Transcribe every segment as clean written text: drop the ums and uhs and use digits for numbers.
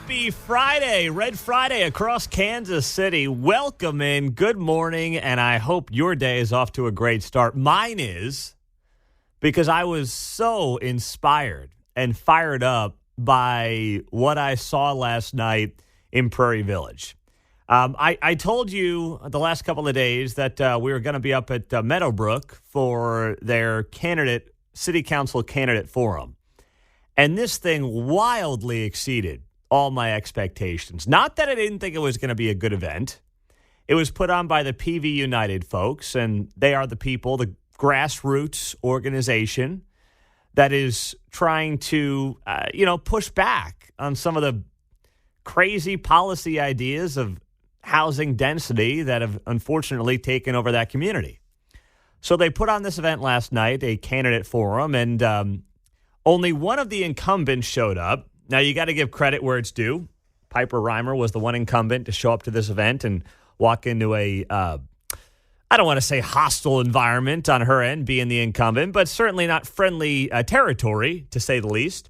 Happy Friday, Red Friday across Kansas City. Welcome in. Good morning, and I hope your day is off to a great start. Mine is, because I was so inspired and fired up by what I saw last night in Prairie Village. I told you the last couple of days that we were going to be up at Meadowbrook for their city council candidate forum. And this thing wildly exceeded all my expectations. Not that I didn't think it was going to be a good event. It was put on by the PV United folks, and they are the people, the grassroots organization that is trying to, push back on some of the crazy policy ideas of housing density that have unfortunately taken over that community. So they put on this event last night, a candidate forum, and only one of the incumbents showed up. Now, you got to give credit where it's due. Piper Reimer was the one incumbent to show up to this event and walk into I don't want to say hostile environment on her end, being the incumbent, but certainly not friendly territory, to say the least.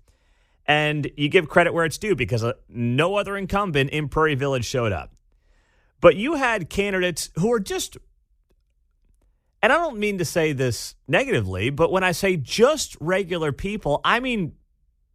And you give credit where it's due because no other incumbent in Prairie Village showed up. But you had candidates who are just, and I don't mean to say this negatively, but when I say just regular people, I mean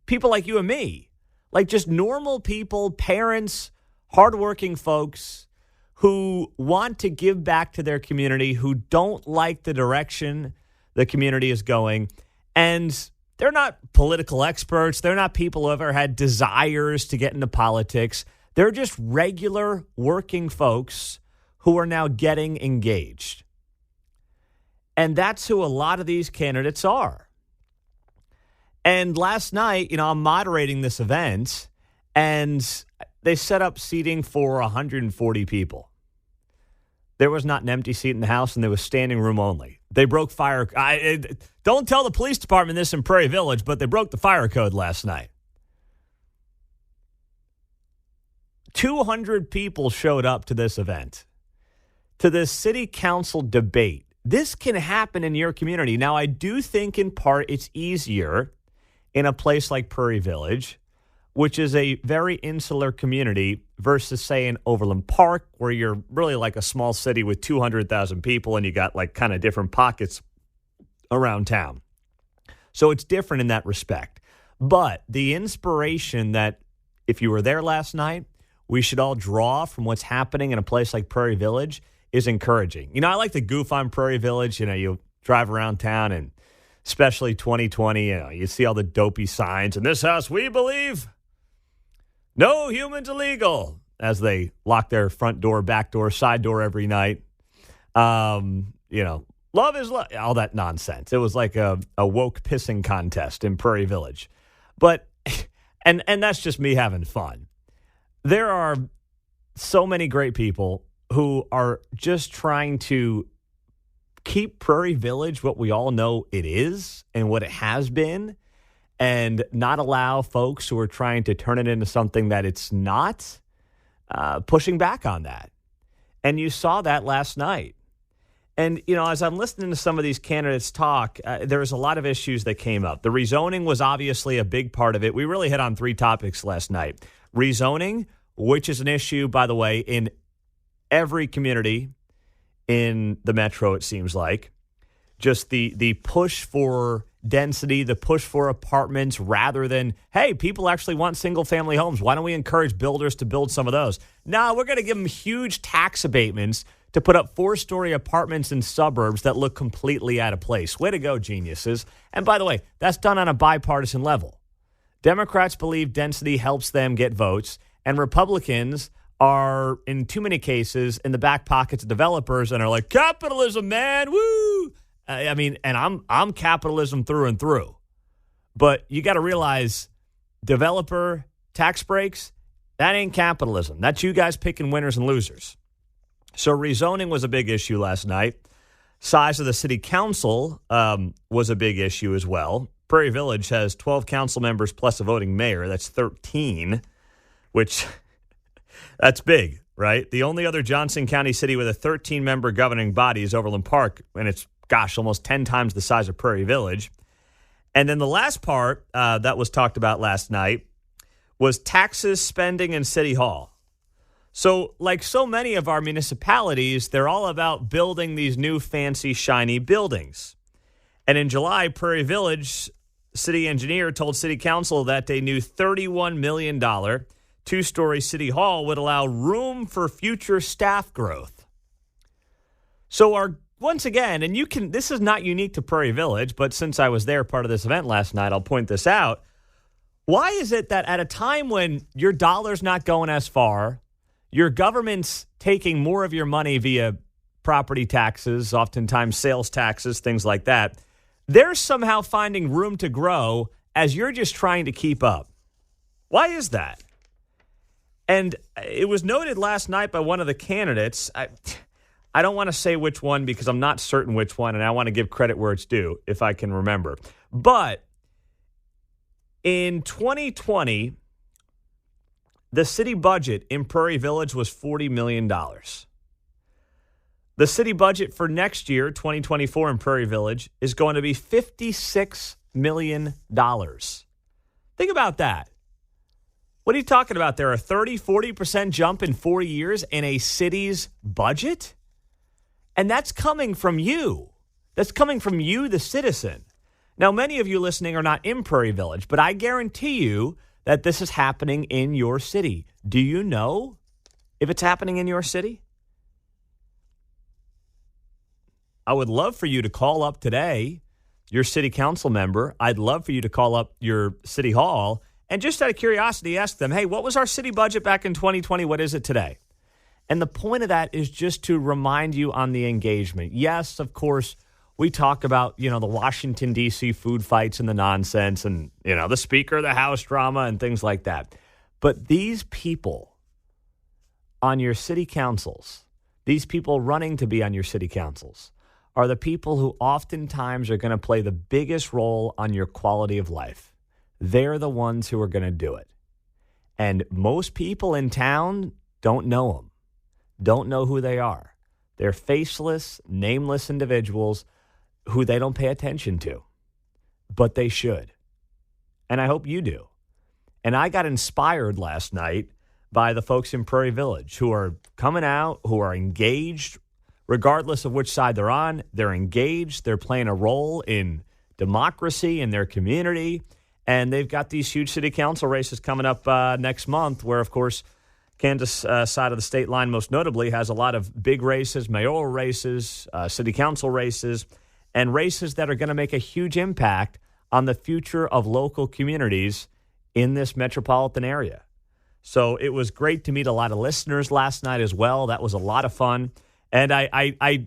people like you and me. Like just normal people, parents, hardworking folks who want to give back to their community, who don't like the direction the community is going. And they're not political experts. They're not people who ever had desires to get into politics. They're just regular working folks who are now getting engaged. And that's who a lot of these candidates are. And last night, I'm moderating this event, and they set up seating for 140 people. There was not an empty seat in the house, and there was standing room only. They broke fire. Don't tell the police department this in Prairie Village, but they broke the fire code last night. 200 people showed up to this event, to this city council debate. This can happen in your community. Now, I do think in part it's easier in a place like Prairie Village, which is a very insular community, versus, say, in Overland Park, where you're really like a small city with 200,000 people and you got like kind of different pockets around town. So it's different in that respect. But the inspiration that, if you were there last night, we should all draw from what's happening in a place like Prairie Village is encouraging. I like to goof on Prairie Village. You drive around town, and especially 2020, you see all the dopey signs. In this house, we believe no humans illegal, as they lock their front door, back door, side door every night. Love is love, all that nonsense. It was like a woke pissing contest in Prairie Village. But, and that's just me having fun. There are so many great people who are just trying to keep Prairie Village what we all know it is and what it has been, and not allow folks who are trying to turn it into something that it's not, pushing back on that. And you saw that last night. And, as I'm listening to some of these candidates talk, there was a lot of issues that came up. The rezoning was obviously a big part of it. We really hit on 3 topics last night. Rezoning, which is an issue, by the way, in every community in the metro, it seems like. Just the push for density, the push for apartments, rather than, hey, people actually want single-family homes. Why don't we encourage builders to build some of those? No, we're going to give them huge tax abatements to put up 4-story apartments in suburbs that look completely out of place. Way to go, geniuses. And by the way, that's done on a bipartisan level. Democrats believe density helps them get votes, and Republicans are, in too many cases, in the back pockets of developers and are like, capitalism, man, woo! And I'm capitalism through and through. But you got to realize, developer tax breaks, that ain't capitalism. That's you guys picking winners and losers. So rezoning was a big issue last night. Size of the city council was a big issue as well. Prairie Village has 12 council members plus a voting mayor. That's 13, which that's big, right? The only other Johnson County city with a 13-member governing body is Overland Park, and it's, almost 10 times the size of Prairie Village. And then the last part that was talked about last night was taxes, spending, and City Hall. So, like so many of our municipalities, they're all about building these new fancy, shiny buildings. And in July, Prairie Village city engineer told City Council that a new $31 million two-story City Hall would allow room for future staff growth. So once again, and this is not unique to Prairie Village, but since I was there part of this event last night, I'll point this out. Why is it that at a time when your dollar's not going as far, your government's taking more of your money via property taxes, oftentimes sales taxes, things like that, they're somehow finding room to grow as you're just trying to keep up? Why is that? And it was noted last night by one of the candidates. I don't want to say which one because I'm not certain which one, and I want to give credit where it's due if I can remember. But in 2020, the city budget in Prairie Village was $40 million. The city budget for next year, 2024 in Prairie Village, is going to be $56 million. Think about that. What are you talking about there? A 30, 40% jump in 4 years in a city's budget? And that's coming from you. That's coming from you, the citizen. Now, many of you listening are not in Prairie Village, but I guarantee you that this is happening in your city. Do you know if it's happening in your city? I would love for you to call up today your city council member. I'd love for you to call up your city hall and just out of curiosity ask them, hey, what was our city budget back in 2020? What is it today? And the point of that is just to remind you on the engagement. Yes, of course, we talk about, the Washington, D.C. food fights and the nonsense and, the Speaker of the House drama and things like that. But these people on your city councils, these people running to be on your city councils, are the people who oftentimes are going to play the biggest role on your quality of life. They're the ones who are going to do it. And most people in town don't know them, don't know who they are. They're faceless, nameless individuals who they don't pay attention to, but they should. And I hope you do. And I got inspired last night by the folks in Prairie Village who are coming out, who are engaged, regardless of which side they're on. They're engaged. They're playing a role in democracy in their community. And they've got these huge city council races coming up next month where, of course, Kansas side of the state line most notably has a lot of big races, mayoral races, city council races, and races that are going to make a huge impact on the future of local communities in this metropolitan area. So it was great to meet a lot of listeners last night as well. That was a lot of fun. And I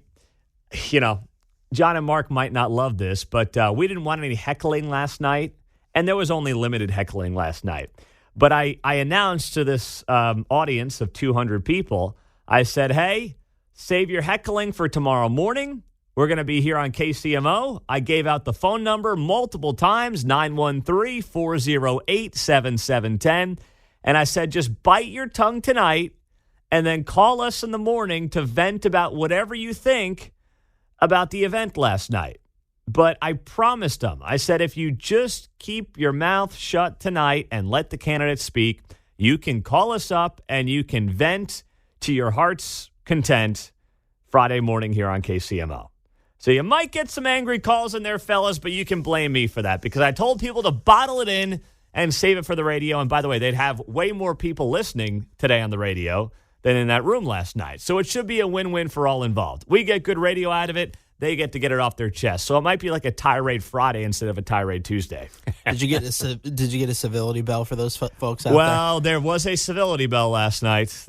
John and Mark might not love this, but we didn't want any heckling last night. And there was only limited heckling last night. But I announced to this audience of 200 people, I said, hey, save your heckling for tomorrow morning. We're going to be here on KCMO. I gave out the phone number multiple times, 913-408-7710. And I said, just bite your tongue tonight and then call us in the morning to vent about whatever you think about the event last night. But I promised them, I said, if you just keep your mouth shut tonight and let the candidates speak, you can call us up and you can vent to your heart's content Friday morning here on KCMO. So you might get some angry calls in there, fellas, but you can blame me for that because I told people to bottle it in and save it for the radio. And by the way, they'd have way more people listening today on the radio than in that room last night. So it should be a win-win for all involved. We get good radio out of it. They get to get it off their chest. So it might be like a tirade Friday instead of a tirade Tuesday. Did you get a civility bell for those folks out there? Well, there was a civility bell last night.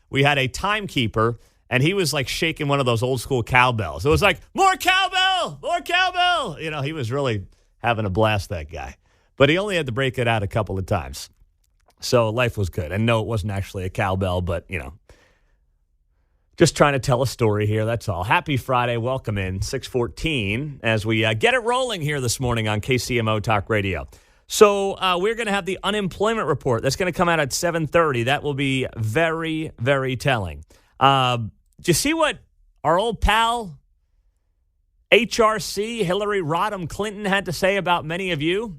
We had a timekeeper, and he was like shaking one of those old school cowbells. It was like, more cowbell, more cowbell. He was really having a blast, that guy. But he only had to break it out a couple of times. So life was good. And no, it wasn't actually a cowbell, but, just trying to tell a story here, that's all. Happy Friday. Welcome in, 614, as we get it rolling here this morning on KCMO Talk Radio. So we're going to have the unemployment report. That's going to come out at 7:30. That will be very, very telling. Did you see what our old pal, HRC, Hillary Rodham Clinton, had to say about many of you?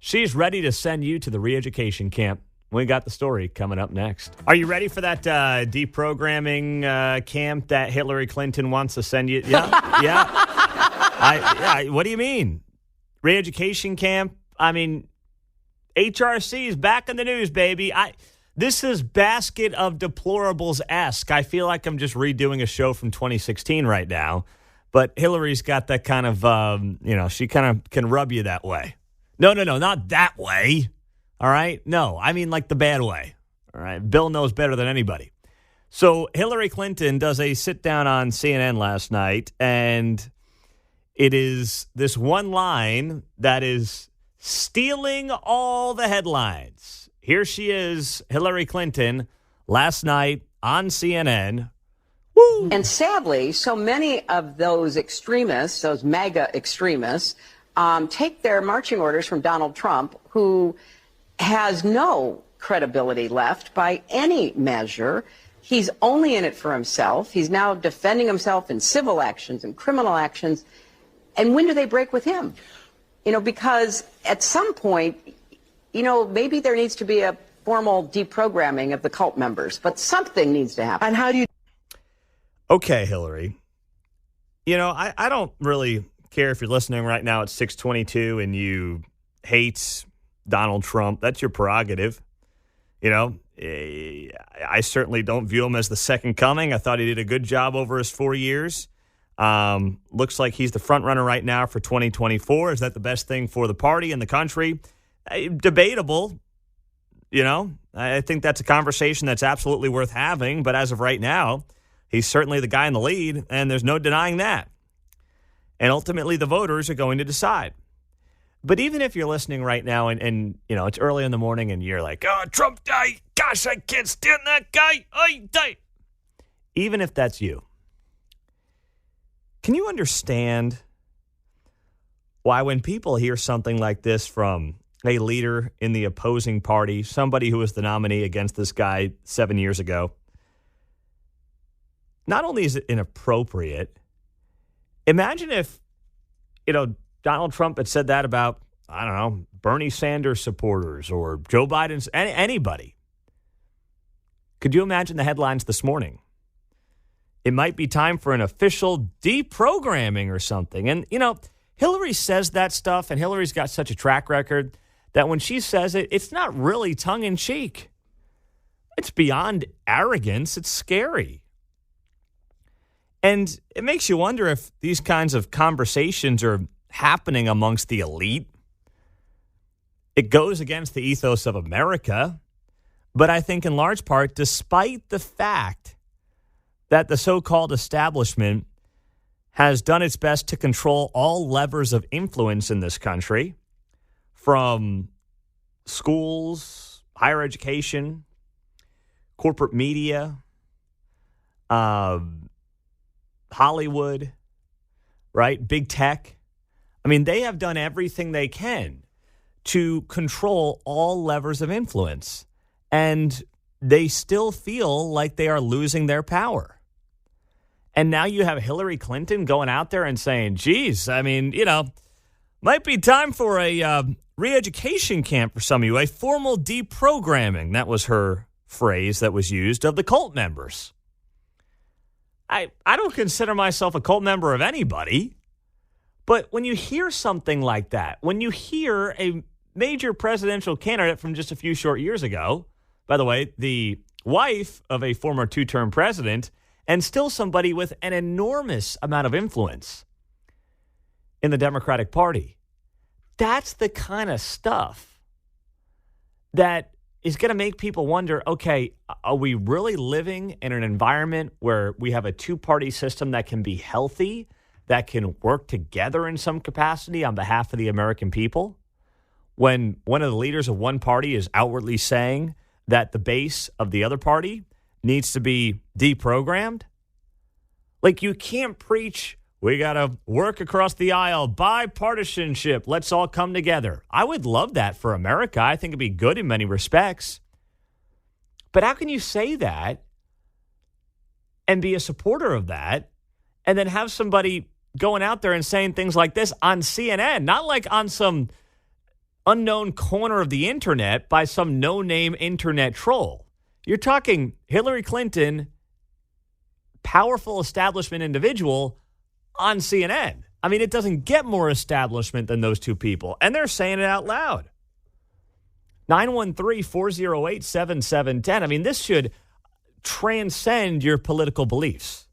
She's ready to send you to the re-education camp. We got the story coming up next. Are you ready for that deprogramming camp that Hillary Clinton wants to send you? Yeah, yeah. What do you mean? Re-education camp? I mean, HRC is back in the news, baby. This is basket of deplorables-esque. I feel like I'm just redoing a show from 2016 right now. But Hillary's got that kind of, she kind of can rub you that way. No, not that way. All right? No, I mean like the bad way. All right? Bill knows better than anybody. So Hillary Clinton does a sit-down on CNN last night, and it is this one line that is stealing all the headlines. Here she is, Hillary Clinton, last night on CNN. Woo! And sadly, so many of those extremists, those MAGA extremists, take their marching orders from Donald Trump, who has no credibility left by any measure. He's only in it for himself. He's now defending himself in civil actions and criminal actions. And when do they break with him? Because at some point, maybe there needs to be a formal deprogramming of the cult members, but something needs to happen. And how do you? Okay, Hillary. I don't really care if you're listening right now at 6:22 and you hate Donald Trump. That's your prerogative. I certainly don't view him as the second coming. I thought he did a good job over his 4 years. Looks like he's the front runner right now for 2024. Is that the best thing for the party and the country? Debatable. I think that's a conversation that's absolutely worth having. But as of right now, he's certainly the guy in the lead, and there's no denying that. And ultimately, the voters are going to decide. But even if you're listening right now and it's early in the morning and you're like, oh, Trump died. Gosh, I can't stand that guy. I die. Even if that's you, can you understand why when people hear something like this from a leader in the opposing party, somebody who was the nominee against this guy 7 years ago, not only is it inappropriate, imagine if, Donald Trump had said that about, I don't know, Bernie Sanders supporters or Joe Biden's, anybody. Could you imagine the headlines this morning? It might be time for an official deprogramming or something. And, Hillary says that stuff, and Hillary's got such a track record that when she says it, it's not really tongue-in-cheek. It's beyond arrogance. It's scary. And it makes you wonder if these kinds of conversations are happening amongst the elite. It goes against the ethos of America. But I think in large part, despite the fact that the so-called establishment has done its best to control all levers of influence in this country, from schools, higher education, corporate media, Hollywood, right? Big tech. I mean, they have done everything they can to control all levers of influence. And they still feel like they are losing their power. And now you have Hillary Clinton going out there and saying, geez, I mean, might be time for a re-education camp for some of you, a formal deprogramming. That was her phrase that was used of the cult members. I don't consider myself a cult member of anybody, but when you hear something like that, when you hear a major presidential candidate from just a few short years ago, by the way, the wife of a former two-term president, and still somebody with an enormous amount of influence in the Democratic Party, that's the kind of stuff that is going to make people wonder, okay, are we really living in an environment where we have a two-party system that can be healthy, that can work together in some capacity on behalf of the American people? When one of the leaders of one party is outwardly saying that the base of the other party needs to be deprogrammed? Like, you can't preach, we got to work across the aisle, bipartisanship, let's all come together. I would love that for America. I think it'd be good in many respects. But how can you say that and be a supporter of that and then have somebody going out there and saying things like this on CNN, not like on some unknown corner of the internet by some no-name internet troll. You're talking Hillary Clinton, powerful establishment individual on CNN. I mean, it doesn't get more establishment than those two people, and they're saying it out loud. 913-408-7710. I mean, this should transcend your political beliefs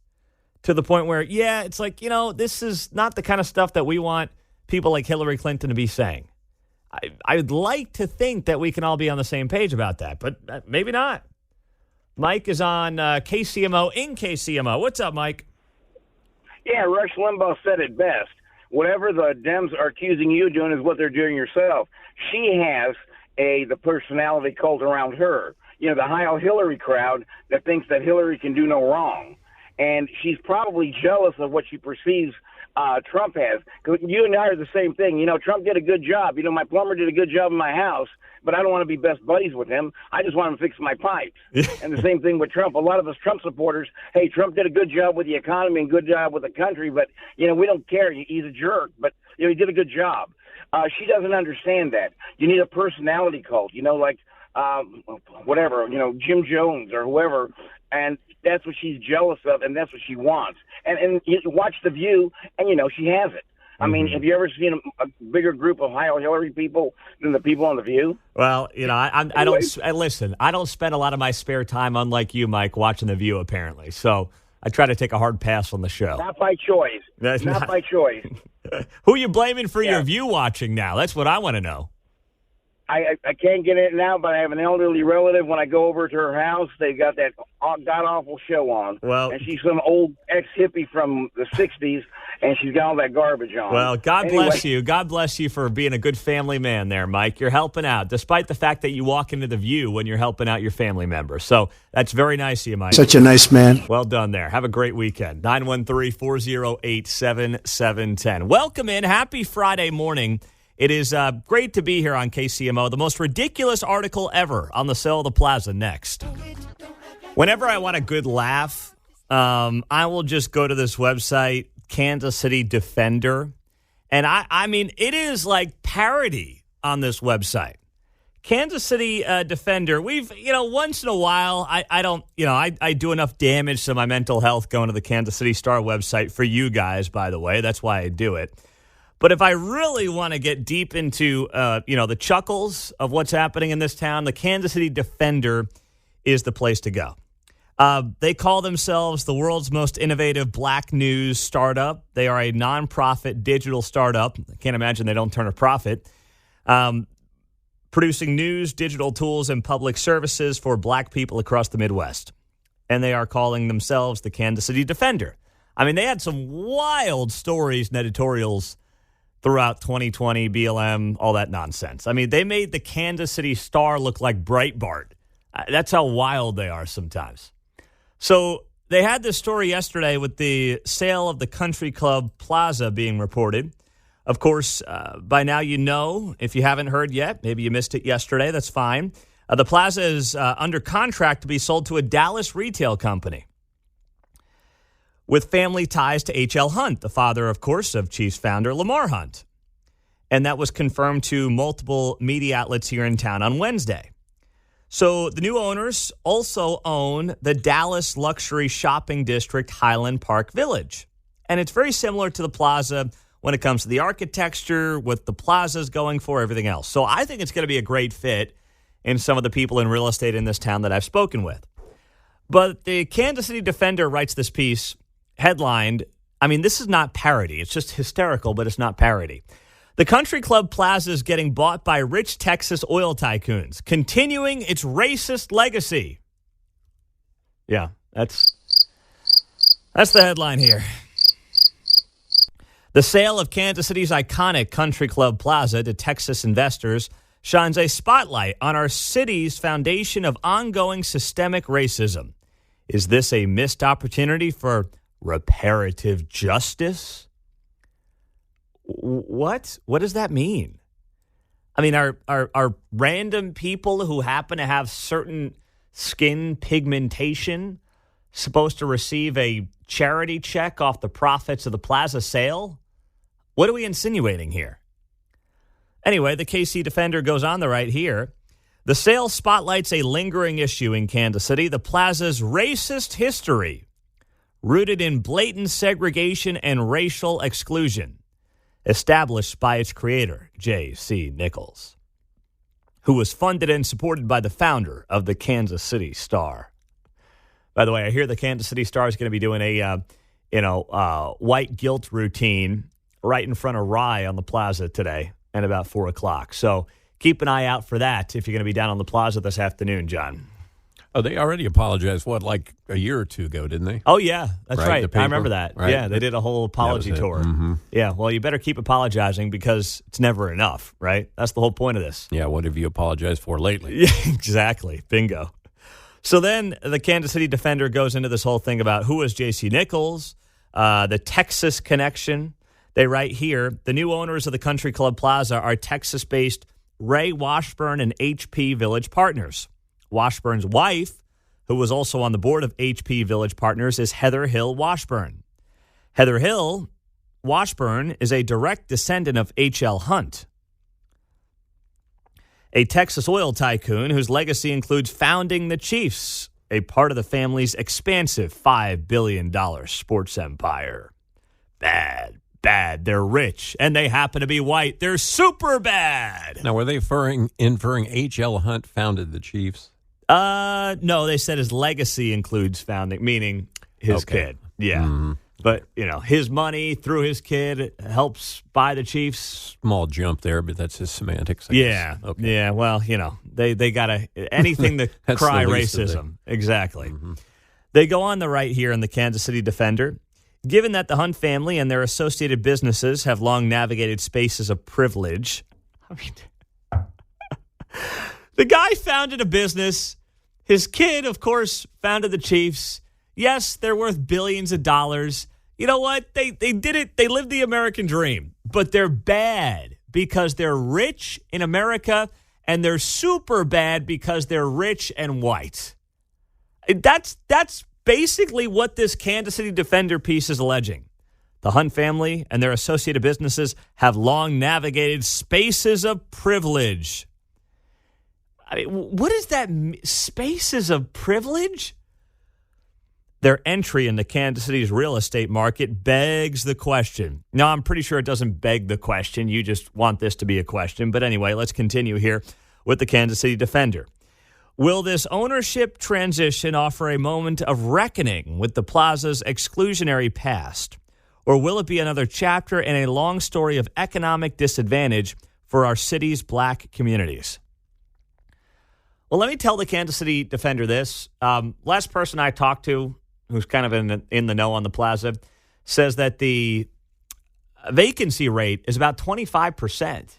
to the point where, yeah, it's like, this is not the kind of stuff that we want people like Hillary Clinton to be saying. I'd like to think that we can all be on the same page about that, but maybe not. Mike is on KCMO in KCMO. What's up, Mike? Yeah, Rush Limbaugh said it best. Whatever the Dems are accusing you of doing is what they're doing yourself. She has the personality cult around her. The Heil Hillary crowd that thinks that Hillary can do no wrong. And she's probably jealous of what she perceives Trump has. 'Cause you and I are the same thing. Trump did a good job. My plumber did a good job in my house, but I don't want to be best buddies with him. I just want him to fix my pipes. And the same thing with Trump. A lot of us Trump supporters, hey, Trump did a good job with the economy and good job with the country, but, we don't care. He's a jerk, but, he did a good job. She doesn't understand that. You need a personality cult, like whatever, Jim Jones or whoever, and that's what she's jealous of, and that's what she wants. And you watch The View, and she has it. I mean, have you ever seen a bigger group of Heil Hillary people than the people on The View? Well, I don't spend a lot of my spare time, unlike you, Mike, watching The View, apparently. So I try to take a hard pass on the show. Not by choice. Not by choice. Who are you blaming for your View watching now? That's what I want to know. I can't get it now, but I have an elderly relative. When I go over to her house, they've got that god-awful show on. Well, and she's some old ex-hippie from the 60s, and she's got all that garbage on. Well, God bless you. God bless you for being a good family man there, Mike. You're helping out, despite the fact that you walk into The View when you're helping out your family members. So that's very nice of you, Mike. Such a nice man. Well done there. Have a great weekend. 913-408-7710. Welcome in. Happy Friday morning. It is great to be here on KCMO. The most ridiculous article ever on the sale of the plaza next. Whenever I want a good laugh, I will just go to this website, Kansas City Defender. And I mean, it is like parody on this website. Kansas City Defender, we've, once in a while, I don't, I do enough damage to my mental health going to the Kansas City Star website for you guys, by the way. That's why I do it. But if I really want to get deep into, the chuckles of what's happening in this town, the Kansas City Defender is the place to go. They call themselves the world's most innovative black news startup. They are a nonprofit digital startup. I can't imagine they don't turn a profit. Producing news, digital tools, and public services for black people across the Midwest. And they are calling themselves the Kansas City Defender. I mean, they had some wild stories and editorials throughout 2020, BLM, all that nonsense. I mean, they made the Kansas City Star look like Breitbart. That's how wild they are sometimes. So they had this story yesterday with the sale of the Country Club Plaza being reported. Of course, by now you know, if you haven't heard yet, maybe you missed it yesterday, that's fine. The plaza is under contract to be sold to a Dallas retail company with family ties to H.L. Hunt, the father, of course, of Chiefs founder Lamar Hunt. And that was confirmed to multiple media outlets here in town on Wednesday. So the new owners also own the Dallas luxury shopping district Highland Park Village. And it's very similar to the plaza when it comes to the architecture, what the plaza's going for, everything else. So I think it's going to be a great fit in some of the people in real estate in this town that I've spoken with. But the Kansas City Defender writes this piece headlined, I mean, this is not parody. It's just hysterical, but it's not parody. The Country Club Plaza is getting bought by rich Texas oil tycoons, continuing its racist legacy. Yeah, that's the headline here. The sale of Kansas City's iconic Country Club Plaza to Texas investors shines a spotlight on our city's foundation of ongoing systemic racism. Is this a missed opportunity for reparative justice? What does that mean? I mean, are random people who happen to have certain skin pigmentation supposed to receive a charity check off the profits of the plaza sale? What are we insinuating here? Anyway, the KC Defender goes on the right here. The sale spotlights a lingering issue in Kansas City, the plaza's racist history, rooted in blatant segregation and racial exclusion, established by its creator, J.C. Nichols, who was funded and supported by the founder of the Kansas City Star. By the way, I hear the Kansas City Star is going to be doing a, white guilt routine right in front of Rye on the plaza today at about 4 o'clock. So keep an eye out for that if you're going to be down on the plaza this afternoon, John. Oh, they already apologized, like a year or two ago, didn't they? Oh, yeah, that's right. I remember that. Right. Yeah, they did a whole apology tour. Mm-hmm. Yeah, well, you better keep apologizing because it's never enough, right? That's the whole point of this. Yeah, what have you apologized for lately? Yeah, exactly. Bingo. So then the Kansas City Defender goes into this whole thing about who is J.C. Nichols, the Texas connection. They write here, the new owners of the Country Club Plaza are Texas-based Ray Washburn and HP Village Partners. Washburn's wife, who was also on the board of HP Village Partners, is Heather Hill Washburn. Heather Hill Washburn is a direct descendant of H.L. Hunt, a Texas oil tycoon whose legacy includes founding the Chiefs, a part of the family's expansive $5 billion sports empire. Bad. They're rich, and they happen to be white. They're super bad. Now, were they inferring H.L. Hunt founded the Chiefs? No, they said his legacy includes founding, meaning his kid. Yeah. Mm-hmm. But, his money through his kid helps buy the Chiefs. Small jump there, but that's his semantics. Yeah. Okay. Yeah, well, they got to, anything to cry racism. Exactly. Mm-hmm. They go on the right here in the Kansas City Defender. Given that the Hunt family and their associated businesses have long navigated spaces of privilege, the guy founded a business. His kid, of course, founded the Chiefs. Yes, they're worth billions of dollars. You know what? They did it. They lived the American dream. But they're bad because they're rich in America, and they're super bad because they're rich and white. That's basically what this Kansas City Defender piece is alleging. The Hunt family and their associated businesses have long navigated spaces of privilege. I mean, what is that? Spaces of privilege? Their entry into Kansas City's real estate market begs the question. Now, I'm pretty sure it doesn't beg the question. You just want this to be a question. But anyway, let's continue here with the Kansas City Defender. Will this ownership transition offer a moment of reckoning with the plaza's exclusionary past? Or will it be another chapter in a long story of economic disadvantage for our city's black communities? Well, let me tell the Kansas City Defender this. Last person I talked to, who's kind of in the know on the plaza, says that the vacancy rate is about 25%.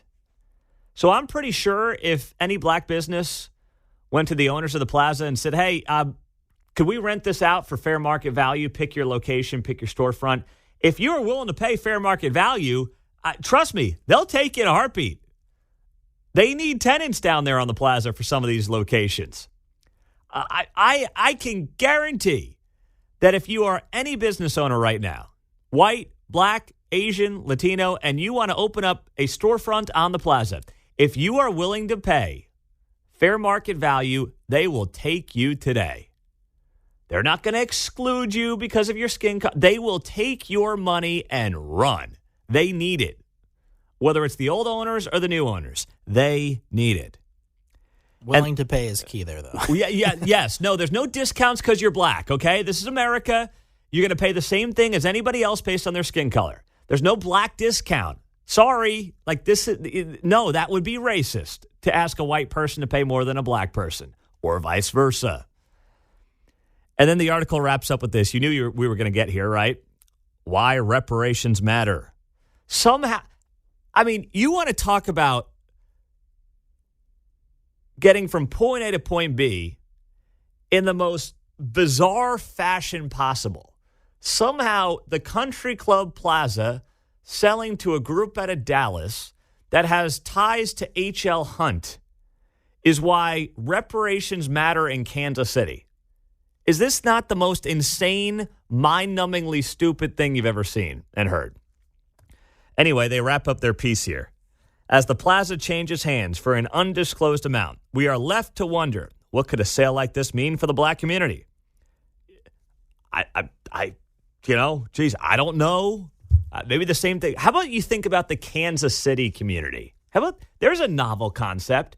So I'm pretty sure if any black business went to the owners of the plaza and said, hey, could we rent this out for fair market value? Pick your location, pick your storefront. If you are willing to pay fair market value, trust me, they'll take you in a heartbeat. They need tenants down there on the plaza for some of these locations. I can guarantee that if you are any business owner right now, white, black, Asian, Latino, and you want to open up a storefront on the plaza, if you are willing to pay fair market value, they will take you today. They're not going to exclude you because of your skin color. They will take your money and run. They need it. Whether it's the old owners or the new owners, they need it. Willing to pay is key there, though. Yes. No, there's no discounts because you're black, okay? This is America. You're going to pay the same thing as anybody else based on their skin color. There's no black discount. Sorry. No, that would be racist to ask a white person to pay more than a black person or vice versa. And then the article wraps up with this. You knew we were going to get here, right? Why reparations matter. Somehow, you want to talk about getting from point A to point B in the most bizarre fashion possible. Somehow, the Country Club Plaza selling to a group out of Dallas that has ties to H.L. Hunt is why reparations matter in Kansas City. Is this not the most insane, mind-numbingly stupid thing you've ever seen and heard? Anyway, they wrap up their piece here. As the plaza changes hands for an undisclosed amount, we are left to wonder, what could a sale like this mean for the black community? I don't know. Maybe the same thing. How about you think about the Kansas City community? There's a novel concept.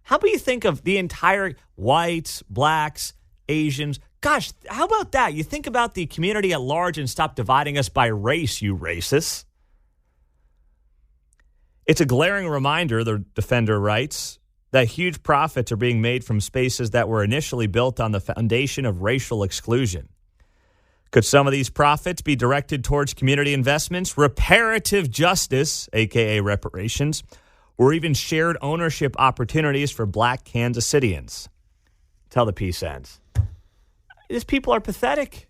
How about you think of the entire whites, blacks, Asians? Gosh, how about that? You think about the community at large and stop dividing us by race, you racists. It's a glaring reminder, the defender writes, that huge profits are being made from spaces that were initially built on the foundation of racial exclusion. Could some of these profits be directed towards community investments, reparative justice, a.k.a. reparations, or even shared ownership opportunities for black Kansas Cityans? Till the piece ends. These people are pathetic.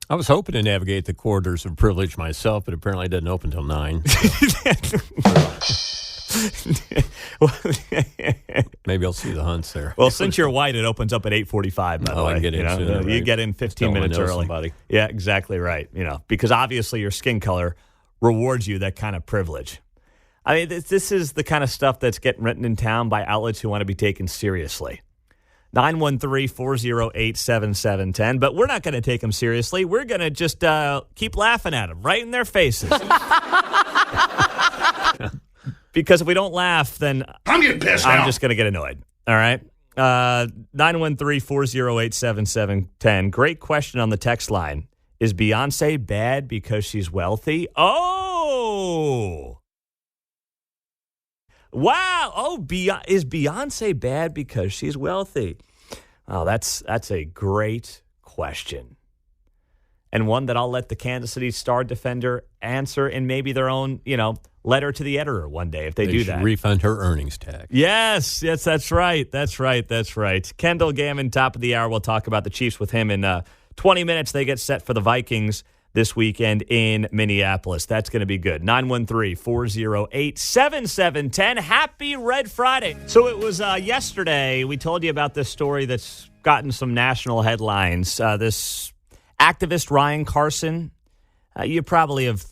I was hoping to navigate the corridors of privilege myself, but apparently it doesn't open until 9. Maybe I'll see the hunts there. Well, since you're white, it opens up at 8:45. By the way, I get in sooner, you right? get in 15 minutes early. Somebody. Yeah, exactly right. Because obviously your skin color rewards you that kind of privilege. I mean, this is the kind of stuff that's getting written in town by outlets who want to be taken seriously. 913-408-7710. But we're not going to take them seriously. We're going to just keep laughing at them right in their faces. Because if we don't laugh, then I'm getting pissed I'm just going to get annoyed. All right? 913-408-7710. Great question on the text line. Is Beyonce bad because she's wealthy? Oh! Wow. Oh, is Beyonce bad because she's wealthy? Oh, that's a great question. And one that I'll let the Kansas City Star Defender answer in maybe their own, letter to the editor one day if they do that. Refund her earnings tax. Yes, that's right. That's right. Kendall Gammon, top of the hour. We'll talk about the Chiefs with him in 20 minutes. They get set for the Vikings this weekend in Minneapolis. That's going to be good. 913-408-7710. Happy Red Friday. So it was yesterday. We told you about this story that's gotten some national headlines. This activist Ryan Carson. You probably have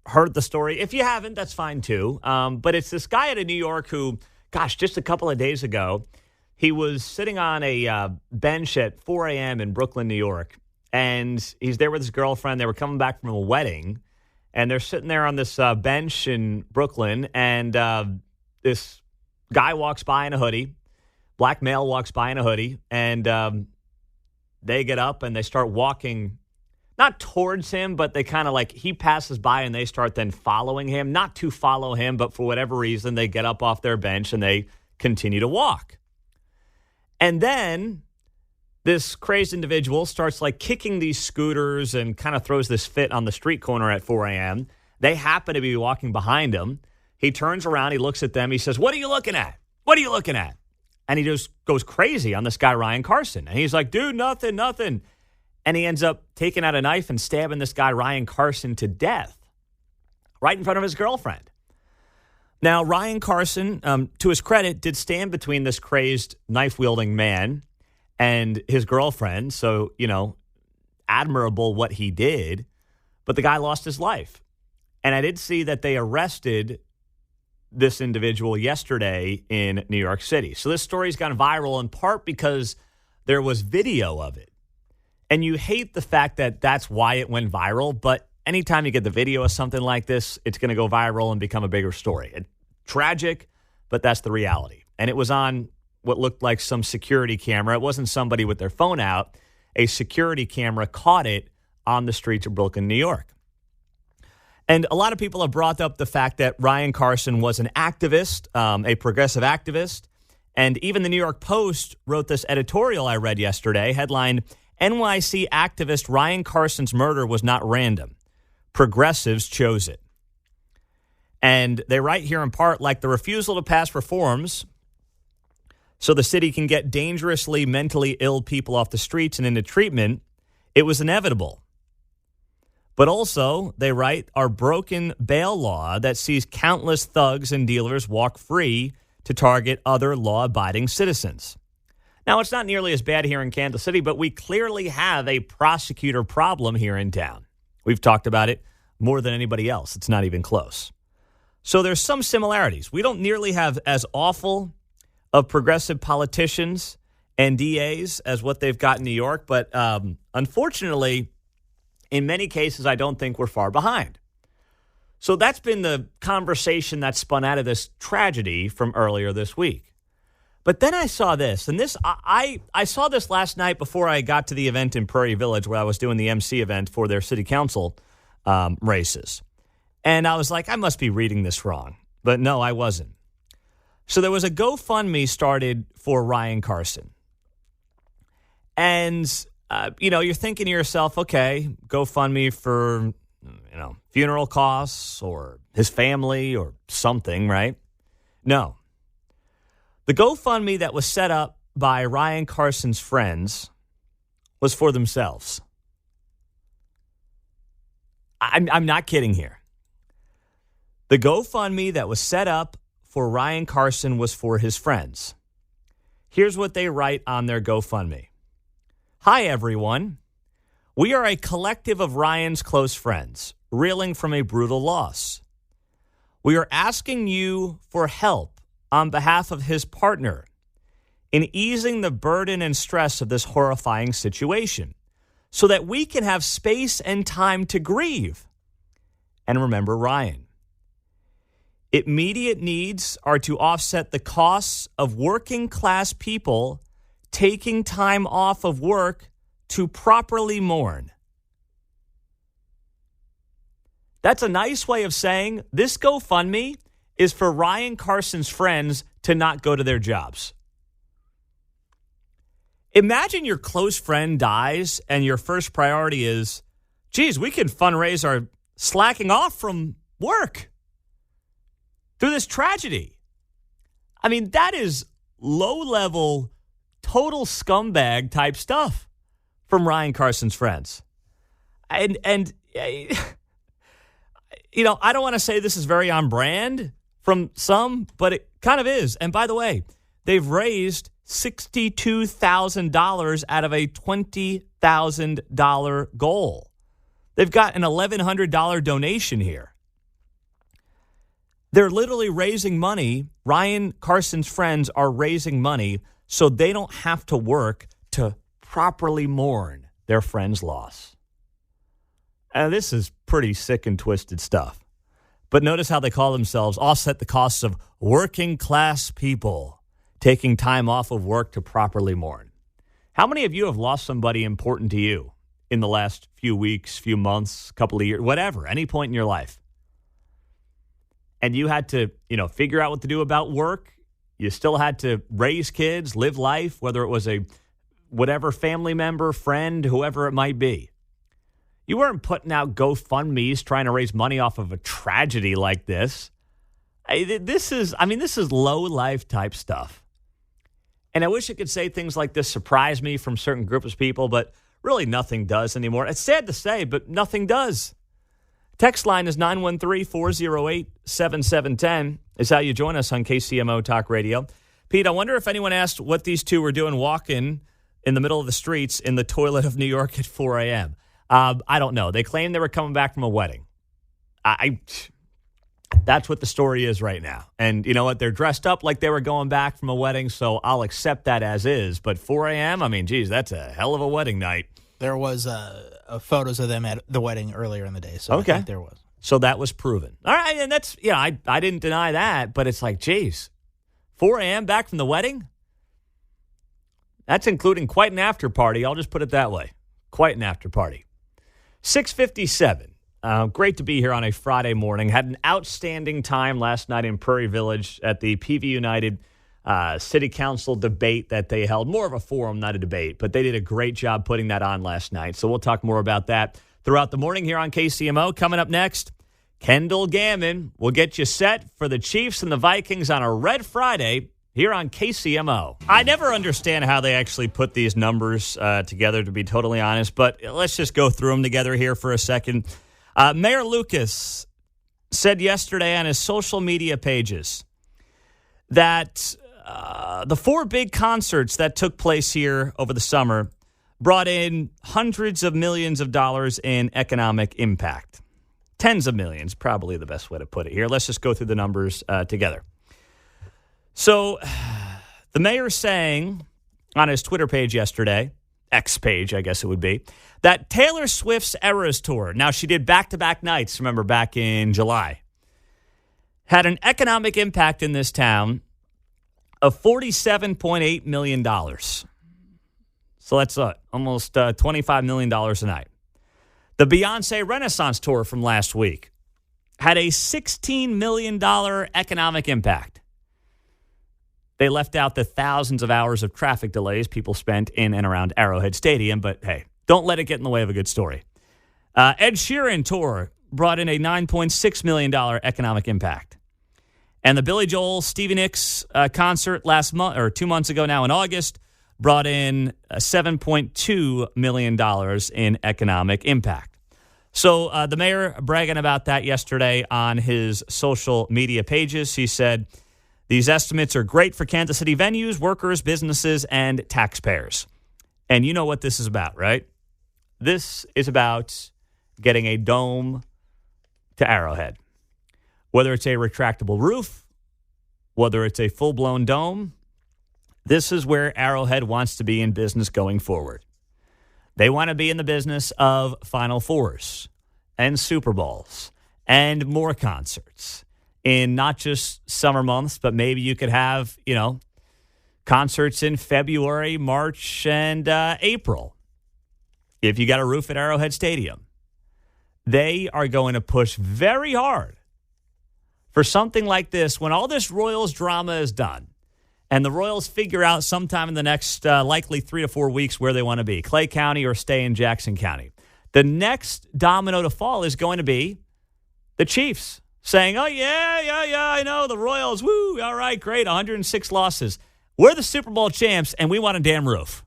heard the story. If you haven't, that's fine too. But it's this guy out of New York who, just a couple of days ago, he was sitting on a bench at 4 a.m. in Brooklyn, New York. And he's there with his girlfriend. They were coming back from a wedding. And they're sitting there on this bench in Brooklyn. And this guy walks by in a hoodie. Black male walks by in a hoodie. And they get up and they start walking, not towards him, but they kind of he passes by and they start then following him. Not to follow him, but for whatever reason, they get up off their bench and they continue to walk. And then this crazed individual starts kicking these scooters and kind of throws this fit on the street corner at 4 a.m. They happen to be walking behind him. He turns around, he looks at them, he says, "What are you looking at? What are you looking at?" And he just goes crazy on this guy, Ryan Carson. And he's like, "Dude, nothing." And he ends up taking out a knife and stabbing this guy, Ryan Carson, to death right in front of his girlfriend. Now, Ryan Carson, to his credit, did stand between this crazed knife-wielding man and his girlfriend. So, admirable what he did. But the guy lost his life. And I did see that they arrested this individual yesterday in New York City. So this story's gone viral in part because there was video of it. And you hate the fact that that's why it went viral, but anytime you get the video of something like this, it's going to go viral and become a bigger story. It's tragic, but that's the reality. And it was on what looked like some security camera. It wasn't somebody with their phone out. A security camera caught it on the streets of Brooklyn, New York. And a lot of people have brought up the fact that Ryan Carson was an activist, a progressive activist. And even the New York Post wrote this editorial I read yesterday, headlined, "NYC activist Ryan Carson's murder was not random. Progressives chose it." And they write here in part, like the refusal to pass reforms so the city can get dangerously mentally ill people off the streets and into treatment, it was inevitable. But also, they write, our broken bail law that sees countless thugs and dealers walk free to target other law-abiding citizens. Now, it's not nearly as bad here in Kansas City, but we clearly have a prosecutor problem here in town. We've talked about it more than anybody else. It's not even close. So there's some similarities. We don't nearly have as awful of progressive politicians and DAs as what they've got in New York. But unfortunately, in many cases, I don't think we're far behind. So that's been the conversation that spun out of this tragedy from earlier this week. But then I saw this, and I saw this last night before I got to the event in Prairie Village where I was doing the MC event for their city council races. And I was like, I must be reading this wrong. But no, I wasn't. So there was a GoFundMe started for Ryan Carson. And, you're thinking to yourself, okay, GoFundMe for, funeral costs or his family or something, right? No. The GoFundMe that was set up by Ryan Carson's friends was for themselves. I'm not kidding here. The GoFundMe that was set up for Ryan Carson was for his friends. Here's what they write on their GoFundMe. Hi, everyone. We are a collective of Ryan's close friends, reeling from a brutal loss. We are asking you for help on behalf of his partner in easing the burden and stress of this horrifying situation so that we can have space and time to grieve and remember Ryan. Immediate needs are to offset the costs of working class people taking time off of work to properly mourn. That's a nice way of saying this GoFundMe is for Ryan Carson's friends to not go to their jobs. Imagine your close friend dies and your first priority is, geez, we can fundraise our slacking off from work through this tragedy. I mean, that is low-level, total scumbag type stuff from Ryan Carson's friends. And I don't want to say this is very on brand from some, but it kind of is. And by the way, they've raised $62,000 out of a $20,000 goal. They've got an $1,100 donation here. They're literally raising money. Ryan Carson's friends are raising money so they don't have to work to properly mourn their friend's loss. And this is pretty sick and twisted stuff. But notice how they call themselves offset the costs of working class people taking time off of work to properly mourn. How many of you have lost somebody important to you in the last few weeks, few months, couple of years, whatever, any point in your life? And you had to, figure out what to do about work. You still had to raise kids, live life, whether it was a whatever family member, friend, whoever it might be. You weren't putting out GoFundMes trying to raise money off of a tragedy like this. This is low life type stuff. And I wish I could say things like this surprise me from certain groups of people, but really nothing does anymore. It's sad to say, but nothing does. Text line is 913-408-7710 is how you join us on KCMO Talk Radio. Pete, I wonder if anyone asked what these two were doing walking in the middle of the streets in the toilet of New York at 4 a.m. I don't know. They claimed they were coming back from a wedding. That's what the story is right now. And you know what? They're dressed up like they were going back from a wedding, so I'll accept that as is. But 4 a.m., geez, that's a hell of a wedding night. There was photos of them at the wedding earlier in the day, so okay. I think there was. So that was proven. All right, and that's, I didn't deny that, but it's like, geez, 4 a.m. back from the wedding? That's including quite an after party. I'll just put it that way. Quite an after party. 6:57. Great to be here on a Friday morning. Had an outstanding time last night in Prairie Village at the PV United City Council debate that they held. More of a forum, not a debate, but they did a great job putting that on last night. So we'll talk more about that throughout the morning here on KCMO. Coming up next, Kendall Gammon will get you set for the Chiefs and the Vikings on a Red Friday here on KCMO. I never understand how they actually put these numbers together, to be totally honest, but let's just go through them together here for a second. Mayor Lucas said yesterday on his social media pages that the 4 big concerts that took place here over the summer brought in hundreds of millions of dollars in economic impact. Tens of millions, probably the best way to put it here. Let's just go through the numbers together. So the mayor's saying on his Twitter page yesterday, X page, I guess it would be, that Taylor Swift's Eras Tour, now she did back-to-back nights, remember, back in July, had an economic impact in this town of $47.8 million. So that's almost $25 million a night. The Beyonce Renaissance Tour from last week had a $16 million economic impact. They left out the thousands of hours of traffic delays people spent in and around Arrowhead Stadium, but hey, don't let it get in the way of a good story. Ed Sheeran Tour brought in a $9.6 million economic impact. And the Billy Joel Stevie Nicks concert last month, or 2 months ago now in August, brought in $7.2 million in economic impact. So the mayor bragging about that yesterday on his social media pages. He said, these estimates are great for Kansas City venues, workers, businesses, and taxpayers. And you know what this is about, right? This is about getting a dome to Arrowhead. Whether it's a retractable roof, whether it's a full-blown dome, this is where Arrowhead wants to be in business going forward. They want to be in the business of Final Fours and Super Bowls and more concerts in not just summer months, but maybe you could have, concerts in February, March, and April. If you got a roof at Arrowhead Stadium, they are going to push very hard for something like this when all this Royals drama is done. And the Royals figure out sometime in the next likely 3 to 4 weeks where they want to be, Clay County or stay in Jackson County. The next domino to fall is going to be the Chiefs saying, oh, yeah, I know, the Royals, woo, all right, great, 106 losses. We're the Super Bowl champs, and we want a damn roof.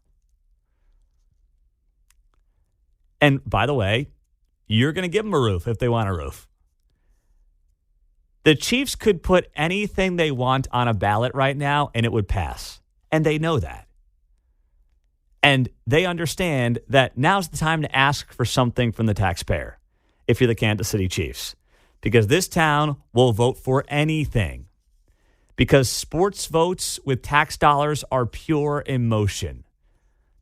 And by the way, you're going to give them a roof if they want a roof. The Chiefs could put anything they want on a ballot right now, and it would pass. And they know that. And they understand that now's the time to ask for something from the taxpayer if you're the Kansas City Chiefs. Because this town will vote for anything. Because sports votes with tax dollars are pure emotion.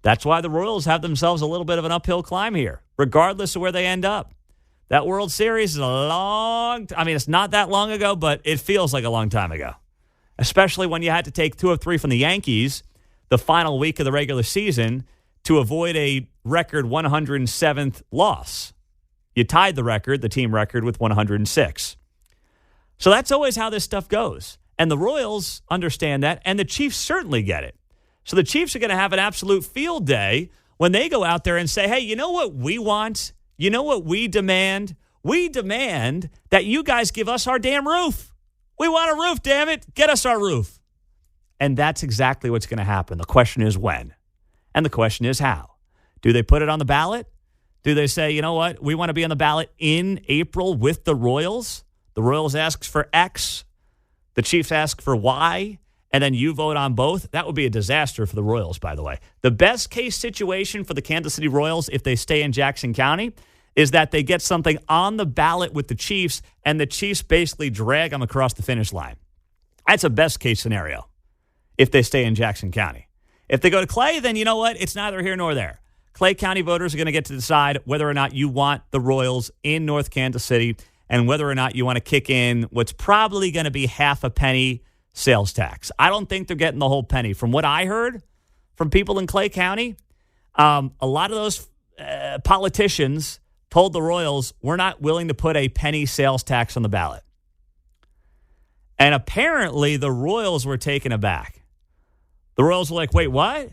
That's why the Royals have themselves a little bit of an uphill climb here, regardless of where they end up. That World Series is it's not that long ago, but it feels like a long time ago. Especially when you had to take 2 of 3 from the Yankees the final week of the regular season to avoid a record 107th loss. You tied the team record, with 106. So that's always how this stuff goes. And the Royals understand that, and the Chiefs certainly get it. So the Chiefs are going to have an absolute field day when they go out there and say, hey, you know what we want? You know what we demand? We demand that you guys give us our damn roof. We want a roof, damn it. Get us our roof. And that's exactly what's going to happen. The question is when. And the question is how. Do they put it on the ballot? Do they say, you know what, we want to be on the ballot in April with the Royals? The Royals asks for X. The Chiefs ask for Y. And then you vote on both? That would be a disaster for the Royals, by the way. The best case situation for the Kansas City Royals, if they stay in Jackson County, is that they get something on the ballot with the Chiefs, and the Chiefs basically drag them across the finish line. That's a best case scenario if they stay in Jackson County. If they go to Clay, then you know what? It's neither here nor there. Clay County voters are going to get to decide whether or not you want the Royals in North Kansas City and whether or not you want to kick in what's probably going to be half a penny sales tax. I don't think they're getting the whole penny. From what I heard from people in Clay County, a lot of those politicians told the Royals, we're not willing to put a penny sales tax on the ballot. And apparently the Royals were taken aback. The Royals were like, wait, what?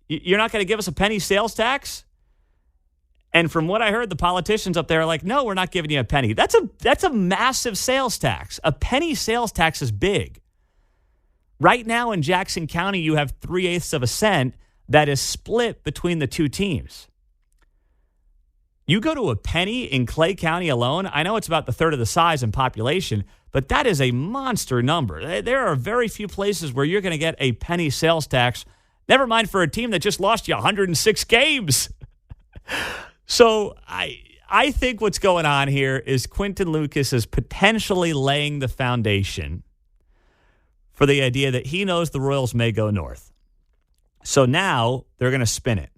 You're not going to give us a penny sales tax? And from what I heard, the politicians up there are like, no, we're not giving you a penny. That's a massive sales tax. A penny sales tax is big. Right now in Jackson County, you have 3/8 of a cent that is split between the two teams. You go to a penny in Clay County alone, I know it's about the third of the size in population, but that is a monster number. There are very few places where you're going to get a penny sales tax, never mind for a team that just lost you 106 games. So I think what's going on here is Quentin Lucas is potentially laying the foundation for the idea that he knows the Royals may go north. So now they're going to spin it.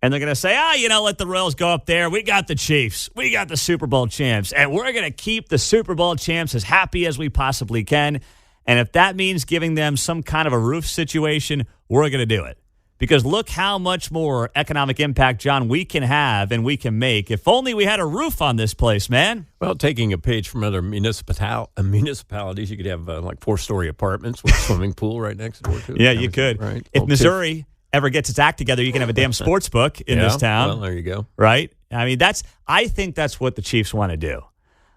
And they're going to say, let the Royals go up there. We got the Chiefs. We got the Super Bowl champs. And we're going to keep the Super Bowl champs as happy as we possibly can. And if that means giving them some kind of a roof situation, we're going to do it. Because look how much more economic impact, John, we can have and we can make. If only we had a roof on this place, man. Well, taking a page from other municipalities, you could have like 4-story apartments with a swimming pool right next door to it. Yeah, you could. Right. If Missouri ever gets its act together, you can have a damn sports book in this town. Well, there you go. Right? I mean, I think that's what the Chiefs want to do.